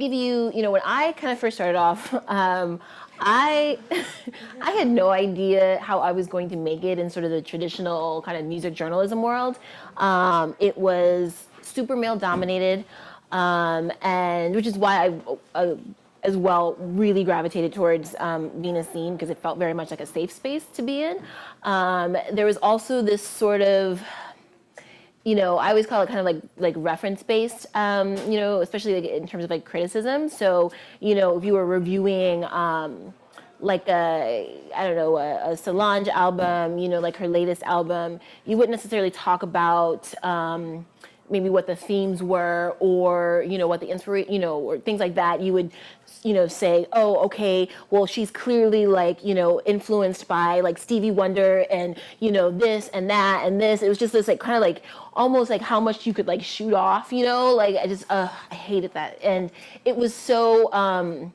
give you, when I kind of first started off, I I had no idea how I was going to make it in sort of the traditional kind of music journalism world. It was super male dominated, and which is why I as well really gravitated towards being a scene, because it felt very much like a safe space to be in. There was also this sort of, I always call it kind of like reference based, especially like in terms of like criticism. So, if you were reviewing like a Solange album, like her latest album, you wouldn't necessarily talk about maybe what the themes were, or what the inspiration, or things like that. You would say, oh, okay, well, she's clearly like, influenced by like Stevie Wonder and, this and that and this. It was just this like kind of like almost like how much you could like shoot off, like I hated that. And it was so,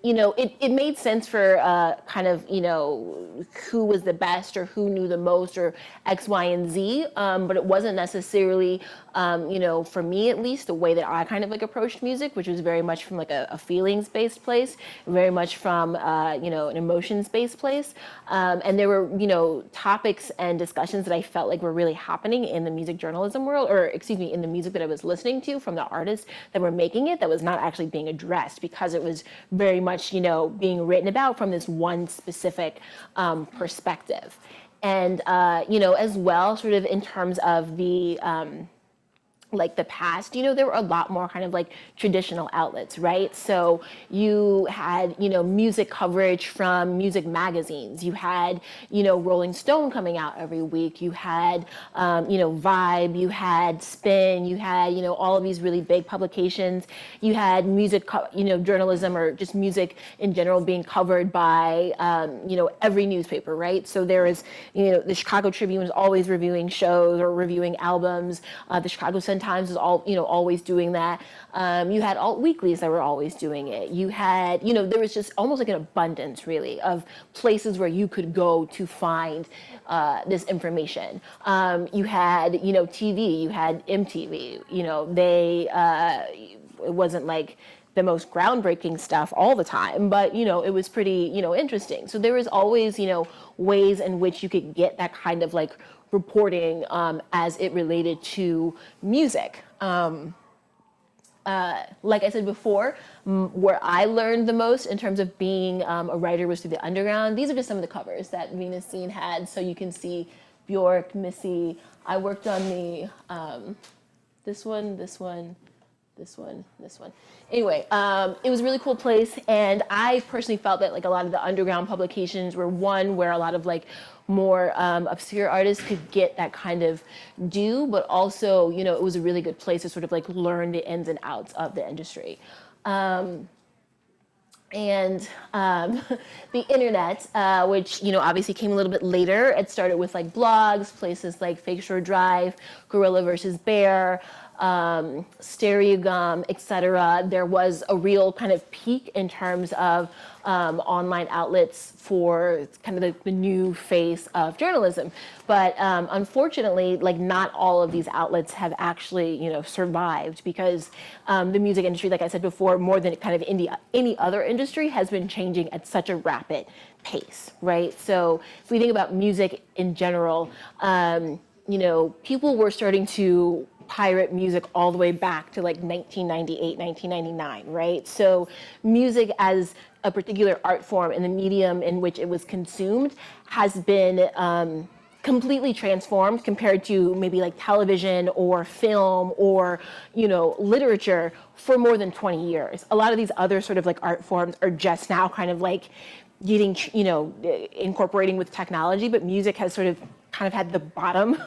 it made sense for kind of, who was the best or who knew the most or X, Y, and Z. But it wasn't necessarily, for me at least, the way that I kind of like approached music, which was very much from like a feelings-based place, very much from, an emotions-based place. And there were, topics and discussions that I felt like were really happening in the music journalism world, or excuse me, in the music that I was listening to from the artists that were making it, that was not actually being addressed, because it was very much, being written about from this one specific perspective. And, as well, sort of in terms of the, like the past, there were a lot more kind of like traditional outlets, right? So you had, music coverage from music magazines. You had, Rolling Stone coming out every week. You had, Vibe, you had Spin, you had, all of these really big publications. You had music, journalism, or just music in general being covered by, every newspaper, right? So there is, the Chicago Tribune was always reviewing shows or reviewing albums. The Chicago Sun-Times is always doing that. You had alt weeklies that were always doing it. You had, there was just almost like an abundance, really, of places where you could go to find this information. You had, TV. You had MTV. It wasn't like the most groundbreaking stuff all the time, but it was pretty interesting. So there was always ways in which you could get that kind of like reporting as it related to music. Like I said before, where I learned the most in terms of being a writer was through the underground. These are just some of the covers that Venus Scene had. So you can see Bjork, Missy. I worked on the this one. Anyway, it was a really cool place, and I personally felt that like a lot of the underground publications were one where a lot of like more obscure artists could get that kind of due, but also, it was a really good place to sort of like learn the ins and outs of the industry. And the internet, which, obviously came a little bit later. It started with like blogs, places like Fake Shore Drive, Gorilla versus Bear, Stereogum, etc. There was a real kind of peak in terms of online outlets for kind of the new face of journalism. But unfortunately, like not all of these outlets have actually, survived, because the music industry, like I said before, more than kind of any other industry, has been changing at such a rapid pace, right? So if we think about music in general, people were starting to pirate music all the way back to like 1998, 1999, right? So music as a particular art form and the medium in which it was consumed has been completely transformed compared to maybe like television or film or, literature for more than 20 years. A lot of these other sort of like art forms are just now kind of like getting, incorporating with technology, but music has sort of kind of had the bottom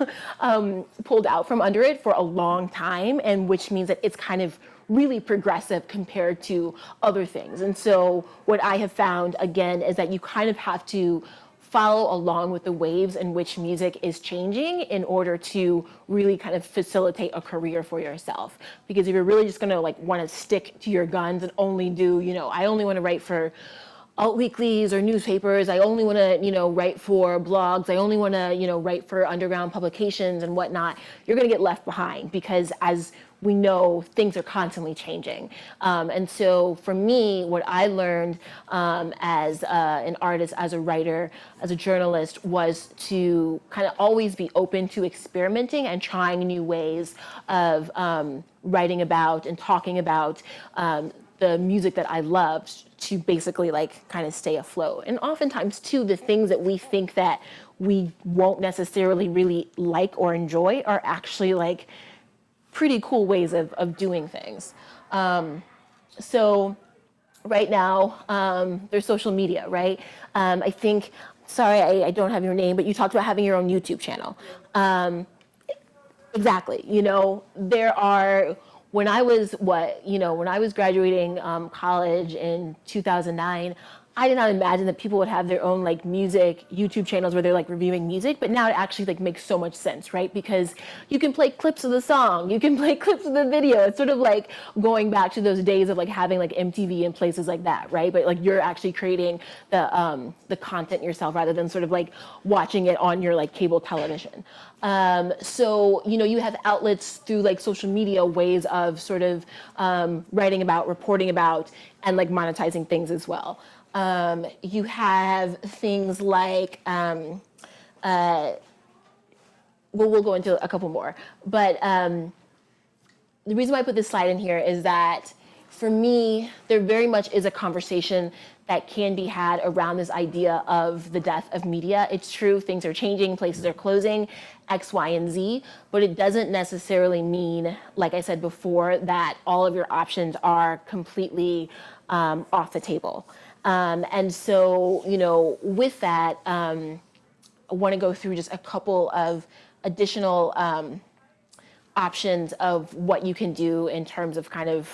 pulled out from under it for a long time, and which means that it's kind of really progressive compared to other things. And so what I have found, again, is that you kind of have to follow along with the waves in which music is changing in order to really kind of facilitate a career for yourself. Because if you're really just gonna like want to stick to your guns and only do, I only want to write for alt weeklies or newspapers. I only want to, write for blogs. I only want to, write for underground publications and whatnot. You're going to get left behind because, as we know, things are constantly changing. And so for me, what I learned as an artist, as a writer, as a journalist, was to kind of always be open to experimenting and trying new ways of writing about and talking about the music that I loved, to basically like kind of stay afloat. And oftentimes too, the things that we think that we won't necessarily really like or enjoy are actually like pretty cool ways of doing things. So right now, there's social media, right? I think, sorry, I don't have your name, but you talked about having your own YouTube channel. Exactly, there are, when I was graduating college in 2009, I did not imagine that people would have their own like music YouTube channels where they're like reviewing music, but now it actually like makes so much sense, right? Because you can play clips of the song, you can play clips of the video. It's sort of like going back to those days of like having like MTV and places like that, right? But like you're actually creating the content yourself rather than sort of like watching it on your like cable television. So, you have outlets through like social media, ways of sort of writing about, reporting about, and like monetizing things as well. You have things like, we'll go into a couple more, but the reason why I put this slide in here is that for me, there very much is a conversation that can be had around this idea of the death of media. It's true, things are changing, places are closing, X, Y, and Z, but it doesn't necessarily mean, like I said before, that all of your options are completely off the table. And so, with that, I want to go through just a couple of additional options of what you can do in terms of kind of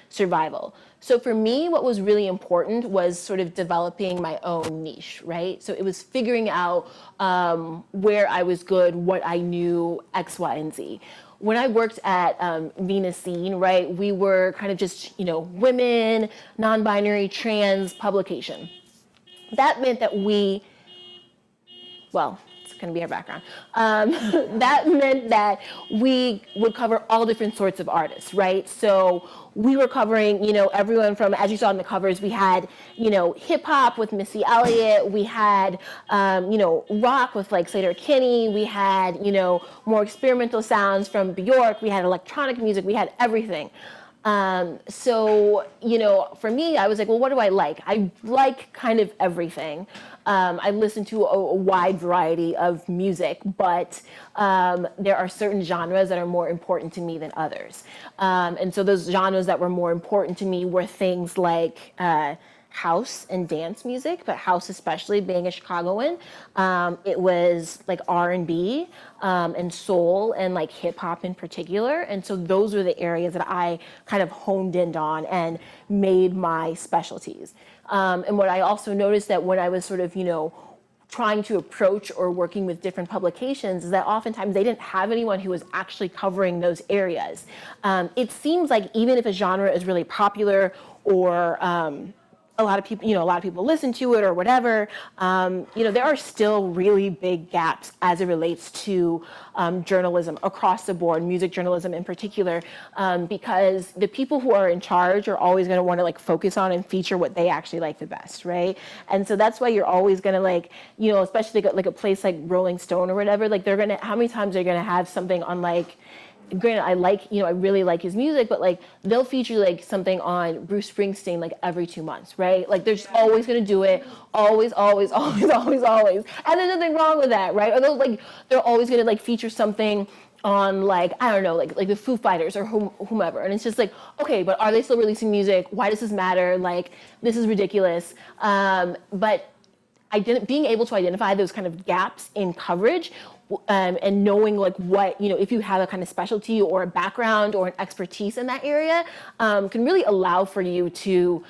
survival. So for me, what was really important was sort of developing my own niche, right? So it was figuring out where I was good, what I knew, X, Y, and Z. When I worked at Venus Scene, right, we were kind of just, women, non-binary, trans publication. That meant that it's going to be our background. That meant that we would cover all different sorts of artists, right? So we were covering, everyone from, as you saw in the covers, we had, hip hop with Missy Elliott. We had, rock with like Slater Kinney. We had, more experimental sounds from Bjork. We had electronic music. We had everything. So, for me, I was like, well, what do I like? I like kind of everything. I listen to a wide variety of music, but there are certain genres that are more important to me than others. And so those genres that were more important to me were things like house and dance music, but house especially, being a Chicagoan. It was like R&B and soul and like hip hop in particular. And so those were the areas that I kind of honed in on and made my specialties. And what I also noticed that when I was sort of, trying to approach or working with different publications is that oftentimes they didn't have anyone who was actually covering those areas. It seems like even if a genre is really popular or a lot of people listen to it or whatever, there are still really big gaps as it relates to journalism across the board, music journalism in particular, because the people who are in charge are always going to want to like focus on and feature what they actually like the best, right? And so that's why you're always going to like, especially like a place like Rolling Stone or whatever, like how many times are they going to have something on like, granted, I really like his music, but like they'll feature like something on Bruce Springsteen like every 2 months, right? Like they're just always gonna do it, always. And there's nothing wrong with that, right? Or they're always gonna like feature something on like, I don't know, like the Foo Fighters or whomever. And it's just like, okay, but are they still releasing music? Why does this matter? Like, this is ridiculous. But being able to identify those kind of gaps in coverage and knowing like what, if you have a kind of specialty or a background or an expertise in that area, can really allow for you to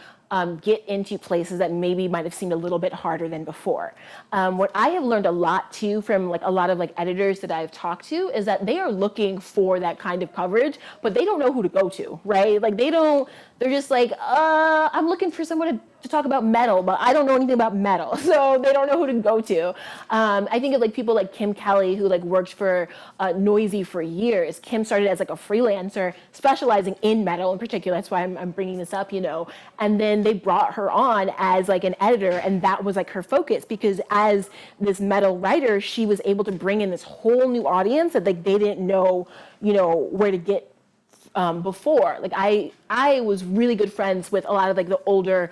get into places that maybe might have seemed a little bit harder than before. What I have learned a lot too from like a lot of like editors that I've talked to is that they are looking for that kind of coverage, but they don't know who to go to, right? Like they're just like, I'm looking for someone to talk about metal, but I don't know anything about metal, so they don't know who to go to. I think of like people like Kim Kelly, who like worked for Noisy for years. Kim started as like a freelancer, specializing in metal in particular. That's why I'm bringing this up, And then they brought her on as like an editor, and that was like her focus, because as this metal writer, she was able to bring in this whole new audience that like they didn't know, where to get before. Like I was really good friends with a lot of like the older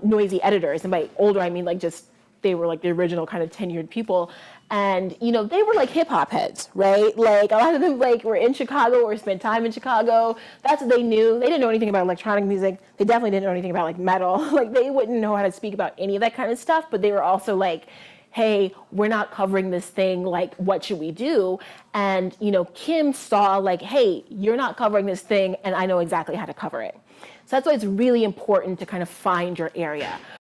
Noisy editors, and by older I mean like just they were like the original kind of tenured people, and they were like hip hop heads, right? Like a lot of them like were in Chicago or spent time in Chicago. That's what they knew. They didn't know anything about electronic music. They definitely didn't know anything about like metal. Like they wouldn't know how to speak about any of that kind of stuff, but they were also like, hey, we're not covering this thing, like, what should we do? And, Kim saw like, hey, you're not covering this thing, and I know exactly how to cover it. So that's why it's really important to kind of find your area.